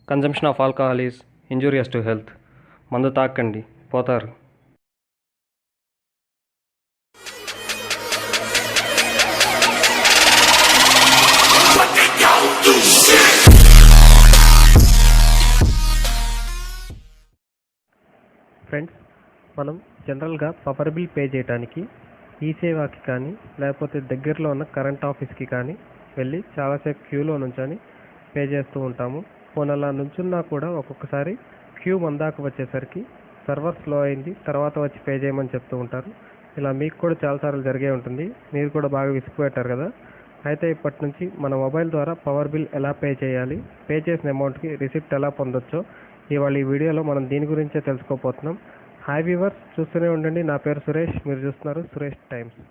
Consumption of alcohol is injurious to health. మందు తాకండి, పోతారు. ఫ్రెండ్స్, మనం జనరల్గా పవర్ బిల్ పే చేయడానికి ఈ సేవాకి కానీ లేకపోతే దగ్గరలో ఉన్న కరెంట్ ఆఫీస్కి కానీ వెళ్ళి చాలాసేపు క్యూలో నుంచొని పే చేస్తూ ఉంటాము. అలా నుంచున్నా కూడా ఒక్కొక్కసారి క్యూ మందాక వచ్చేసరికి సర్వర్ స్లో అయింది, తర్వాత వచ్చి పే చేయమని చెప్తూ ఉంటారు. ఇలా మీకు కూడా చాలాసార్లు జరిగే ఉంటుంది. మీరు కూడా బాగా విసిగిపోయారు కదా. అయితే ఇప్పటి నుంచి మన మొబైల్ ద్వారా పవర్ బిల్ ఎలా పే చేయాలి, పే చేసిన అమౌంట్కి రిసిప్ట్ ఎలా పొందొచ్చో ఇవాళ ఈ వీడియోలో మనం దీని గురించే తెలుసుకోబోతున్నాం. హాయ్ వ్యూవర్స్, చూస్తూనే ఉండండి. నా పేరు సురేష్, మీరు చూస్తున్నారు సురేష్ టైమ్స్.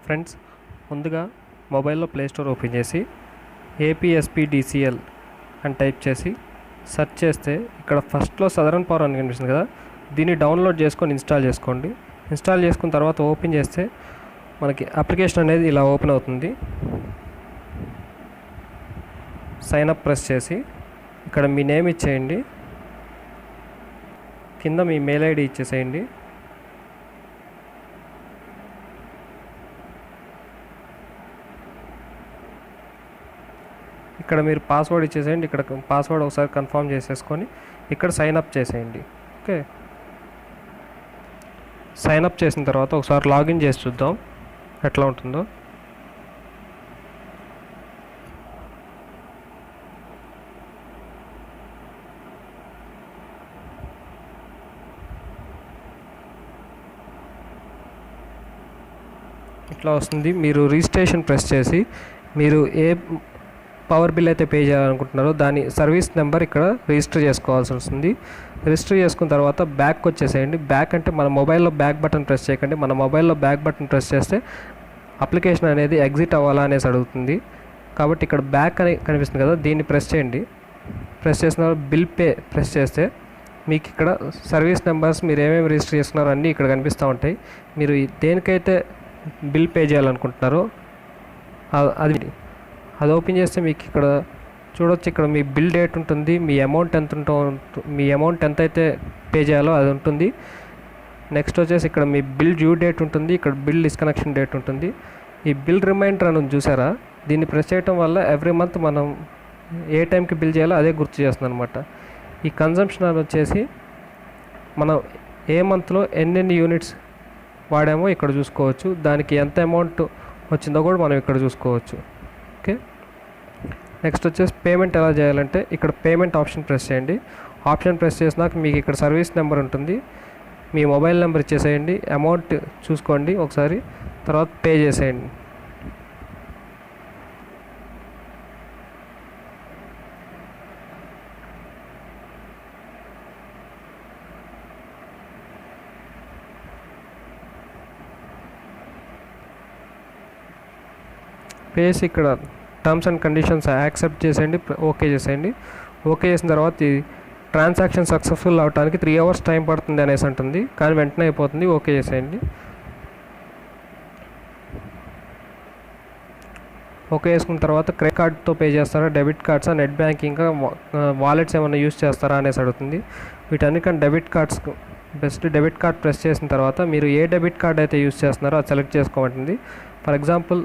ఫ్రెండ్స్, ముందుగా మొబైల్లో ప్లేస్టోర్ ఓపెన్ చేసి APSPDCL అని టైప్ చేసి సెర్చ్ చేస్తే ఇక్కడ ఫస్ట్లో సదరన్ పవర్ అని కనిపిస్తుంది కదా, దీన్ని డౌన్లోడ్ చేసుకొని ఇన్స్టాల్ చేసుకోండి. ఇన్స్టాల్ చేసుకున్న తర్వాత ఓపెన్ చేస్తే మనకి అప్లికేషన్ అనేది ఇలా ఓపెన్ అవుతుంది. సైన్ అప్ ప్రెస్ చేసి ఇక్కడ మీ నేమ్ ఇచ్చేయండి, కింద మీ మెయిల్ ఐడి ఇచ్చేసేయండి. ఇక్కడ మీరు పాస్వర్డ్ ఇచ్చేసేయండి. ఇక్కడ పాస్వర్డ్ ఒకసారి కన్ఫర్మ్ చేసేసుకొని ఇక్కడ సైన్ అప్ చేసేయండి. ఓకే, సైన్ అప్ చేసిన తర్వాత ఒకసారి లాగిన్ చేసి చూద్దాం ఎట్లా ఉంటుందో. ఇట్లా వస్తుంది. మీరు రిజిస్ట్రేషన్ ప్రెస్ చేసి మీరు ఏ పవర్ బిల్ అయితే పే చేయాలనుకుంటున్నారో దాని సర్వీస్ నెంబర్ ఇక్కడ రిజిస్టర్ చేసుకోవాల్సి వస్తుంది. రిజిస్టర్ చేసుకున్న తర్వాత బ్యాక్ వచ్చేసేయండి. బ్యాక్ అంటే మన మొబైల్లో బ్యాక్ బటన్ ప్రెస్ చేయకండి. మన మొబైల్లో బ్యాక్ బటన్ ప్రెస్ చేస్తే అప్లికేషన్ అనేది ఎగ్జిట్ అవ్వాలా అనేసి అడుగుతుంది. కాబట్టి ఇక్కడ బ్యాక్ అని కనిపిస్తుంది కదా, దీన్ని ప్రెస్ చేయండి. ప్రెస్ చేసిన తర్వాత బిల్ పే ప్రెస్ చేస్తే మీకు ఇక్కడ సర్వీస్ నెంబర్స్ మీరు ఏమేమి రిజిస్టర్ చేసుకున్నారో అన్నీ ఇక్కడ కనిపిస్తూ ఉంటాయి. మీరు దేనికైతే బిల్ పే చేయాలనుకుంటున్నారో అది ఓపెన్ చేస్తే మీకు ఇక్కడ చూడొచ్చు. ఇక్కడ మీ బిల్ డేట్ ఉంటుంది, మీ అమౌంట్ ఎంత అయితే పే చేయాలో అది ఉంటుంది. నెక్స్ట్ వచ్చేసి ఇక్కడ మీ బిల్ డ్యూ డేట్ ఉంటుంది, ఇక్కడ బిల్ డిస్కనెక్షన్ డేట్ ఉంటుంది. ఈ బిల్ రిమైండర్ అని చూసారా, దీన్ని ప్రెస్ చేయడం వల్ల ఎవ్రీ మంత్ మనం ఏ టైంకి బిల్ చేయాలో అదే గుర్తు చేస్తుంది అనమాట. ఈ కన్జంప్షన్ అని వచ్చేసి మనం ఏ మంత్లో ఎన్నెన్ని యూనిట్స్ వాడామో ఇక్కడ చూసుకోవచ్చు. దానికి ఎంత అమౌంట్ వచ్చిందో కూడా మనం ఇక్కడ చూసుకోవచ్చు. ఓకే, నెక్స్ట్ వచ్చేసి పేమెంట్ ఎలా చేయాలంటే ఇక్కడ పేమెంట్ ఆప్షన్ ప్రెస్ చేయండి. ఆప్షన్ ప్రెస్ చేసినాక మీకు ఇక్కడ సర్వీస్ నెంబర్ ఉంటుంది, మీ మొబైల్ నెంబర్ ఇచ్చేసేయండి. అమౌంట్ చూసుకోండి ఒకసారి, తర్వాత పే చేసేయండి. పేసి ఇక్కడ టర్మ్స్ అండ్ కండిషన్స్ యాక్సెప్ట్ చేసేయండి, ఓకే చేసేయండి. ఓకే చేసిన తర్వాత ఈ ట్రాన్సాక్షన్ సక్సెస్ఫుల్ అవడానికి 3 hours టైం పడుతుంది అనేసి ఉంటుంది, కానీ వెంటనే అయిపోతుంది. ఓకే చేసేయండి. ఓకే చేసుకున్న తర్వాత క్రెడిట్ కార్డ్తో పే చేస్తారా, డెబిట్ కార్డ్సా, నెట్ బ్యాంకింగ్, వాలెట్స్ ఏమైనా యూస్ చేస్తారా అనేసి అడుగుతుంది. వీటన్నిటికన్నా debit cards best. Debit card press చేసిన తర్వాత మీరు ఏ డెబిట్ కార్డ్ అయితే యూస్ చేస్తున్నారో అది సెలెక్ట్ చేసుకోమంటుంది. For example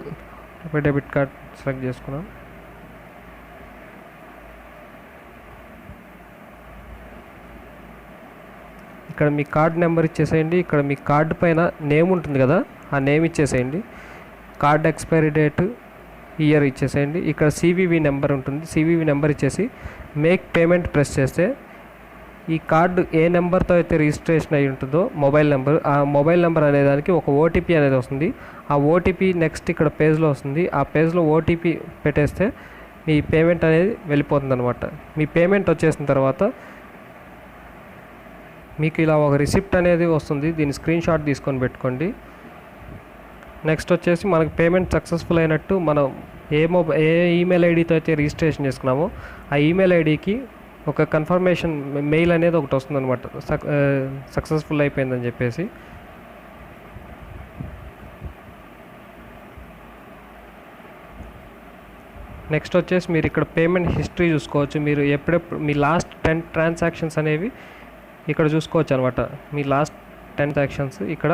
debit card select చేసుకున్నాం. ఇక్కడ మీ కార్డ్ నెంబర్ ఇచ్చేసేయండి. ఇక్కడ మీ కార్డు పైన నేమ్ ఉంటుంది కదా, ఆ నేమ్ ఇచ్చేసేయండి. కార్డ్ ఎక్స్పైరీ డేట్, ఇయర్ ఇచ్చేసేయండి. ఇక్కడ CVV నెంబర్ ఉంటుంది, CVV నెంబర్ ఇచ్చేసి మేక్ పేమెంట్ ప్రెస్ చేస్తే ఈ కార్డు ఏ నెంబర్తో అయితే రిజిస్ట్రేషన్ అయి ఉంటుందో మొబైల్ నెంబర్, ఆ మొబైల్ నెంబర్ అనేదానికి ఒక OTP అనేది వస్తుంది. ఆ OTP నెక్స్ట్ ఇక్కడ పేజ్లో వస్తుంది. ఆ పేజ్లో OTP పెట్టేస్తే మీ పేమెంట్ అనేది వెళ్ళిపోతుంది అనమాట. మీ పేమెంట్ వచ్చేసిన తర్వాత మీకు ఇలా ఒక రిసిప్ట్ అనేది వస్తుంది, దీన్ని స్క్రీన్ షాట్ తీసుకొని పెట్టుకోండి. నెక్స్ట్ వచ్చేసి మనకు పేమెంట్ సక్సెస్ఫుల్ అయినట్టు మనం ఏ ఈమెయిల్ ఐడితో అయితే రిజిస్ట్రేషన్ చేసుకున్నామో ఆ ఈమెయిల్ ఐడికి ఒక కన్ఫర్మేషన్ మెయిల్ అనేది ఒకటి వస్తుందన్నమాట, సక్సెస్ఫుల్ అయిపోయిందని చెప్పేసి. నెక్స్ట్ వచ్చేసి మీరు ఇక్కడ పేమెంట్ హిస్టరీ చూసుకోవచ్చు. మీరు ఎప్పుడెప్పుడు మీ లాస్ట్ 10 ట్రాన్సాక్షన్స్ అనేవి ఇక్కడ చూసుకోవచ్చు అనమాట. మీ లాస్ట్ 10 ట్రాన్సాక్షన్స్ ఇక్కడ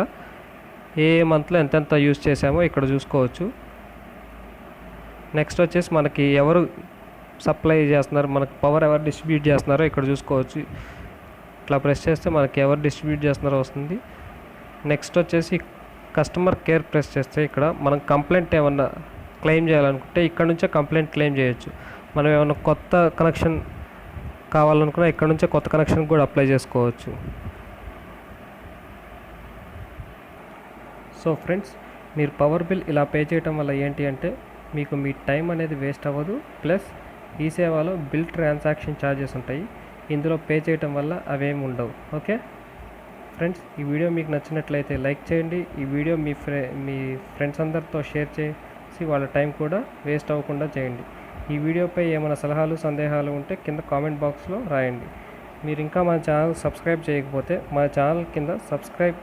ఏ మంత్లో ఎంతెంత యూజ్ చేసామో ఇక్కడ చూసుకోవచ్చు. నెక్స్ట్ వచ్చేసి మనకి ఎవరు సప్లై చేస్తున్నారు, మనకు పవర్ ఎవరు డిస్ట్రిబ్యూట్ చేస్తున్నారో ఇక్కడ చూసుకోవచ్చు. ఇట్లా ప్రెస్ చేస్తే మనకి ఎవరు డిస్ట్రిబ్యూట్ చేస్తున్నారో వస్తుంది. నెక్స్ట్ వచ్చేసి కస్టమర్ కేర్ ప్రెస్ చేస్తే ఇక్కడ మనం కంప్లైంట్ ఏమన్నా క్లెయిమ్ చేయాలనుకుంటే ఇక్కడ నుంచే కంప్లైంట్ క్లెయిమ్ చేయొచ్చు. మనం ఏమన్నా కొత్త కనెక్షన్ కావాలనుకున్నా ఇక్కడ నుంచే కొత్త కనెక్షన్ కూడా అప్లై చేసుకోవచ్చు. సో ఫ్రెండ్స్, మీరు పవర్ బిల్ ఇలా పే చేయటం వల్ల ఏంటి అంటే మీకు మీ టైం అనేది వేస్ట్ అవ్వదు, ప్లస్ ఈ సేవలో బిల్ ట్రాన్సాక్షన్ ఛార్జెస్ ఉంటాయి. ఇందులో పే చేయటం వల్ల అవేమి ఉండవు. ఓకే ఫ్రెండ్స్, ఈ వీడియో మీకు నచ్చినట్లయితే లైక్ చేయండి. ఈ వీడియో మీ ఫ్రెండ్స్ అందరితో షేర్ చేసి వాళ్ళ టైం కూడా వేస్ట్ అవ్వకుండా చేయండి. ఈ వీడియోపై ఏమైనా సలహాలు సందేహాలు ఉంటే కింద కామెంట్ బాక్స్లో రాయండి. మీరు ఇంకా మా ఛానల్ సబ్స్క్రైబ్ చేయకపోతే మా ఛానల్ కింద సబ్స్క్రైబ్